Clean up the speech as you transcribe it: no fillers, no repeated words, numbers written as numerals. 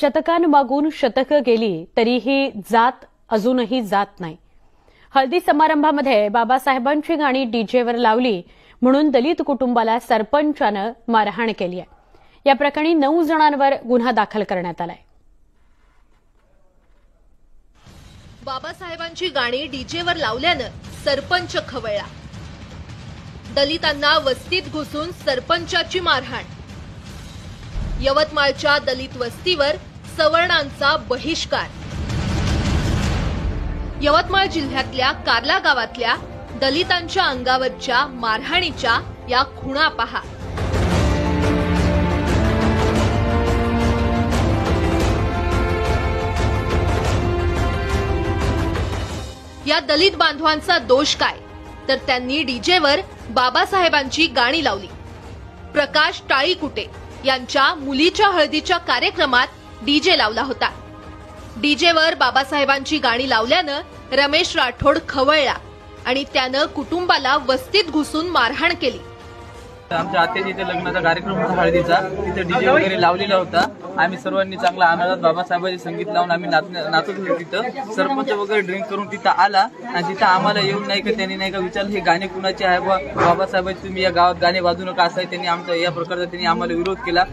शतकांमागून शतकं गेली तरीही जात अजूनही जात नाही। हळदी समारंभामध्ये बाबासाहेबांची गाणी डीजेवर लावली म्हणून दलित कुटुंबाला सरपंचानं मारहाण केली आहे। या प्रकरणी 9 जणांवर गुन्हा दाखल करण्यात आलाय। बाबासाहेबांची गाणी डीजेवर लावल्यानं सरपंच खवळला। दलितांना वस्तीत घुसून सरपंचाची मारहाण। यवतमाळच्या दलित वस्तीवर सवर्णांचा बहिष्कार। यवतमाळ जिल्ह्यातल्या कार्ला गावातल्या दलितांच्या अंगावरच्या मारहाणीच्या या खुणा पहा। या दलित बांधवांचा दोष काय तर त्यांनी डीजेवर बाबासाहेबांची गाणी लावली। प्रकाश टाळीकुटे यांच्या मुलीच्या हळदीच्या कार्यक्रमात डीजे लावला होता। डीजेवर बाबासाहेबांची गाणी लावल्यानं रमेश राठोड खवळला आणि त्यानं कुटुंबाला वस्तीत घुसून मारहाण केली। आमच्या आत्याच्या इथे लग्नाचा कार्यक्रम होता हळदीचा, तिथे डीजे वगैरे लावलेला होता। आम्ही सर्वांनी चांगला आनंदात बाबासाहेबांचे संगीत लावून आम्ही नाचत होतो। तिथं सरपंच वगैरे ड्रिंक करून तिथं आला आणि तिथं आम्हाला येऊन नाही का त्यांनी नाही का विचारलं हे गाणे कुणाचे आहे बाबासाहेबांचे, तुम्ही या गावात गाणे वाजू नका असं त्यांनी आमचा या प्रकारचा त्यांनी आम्हाला विरोध केला।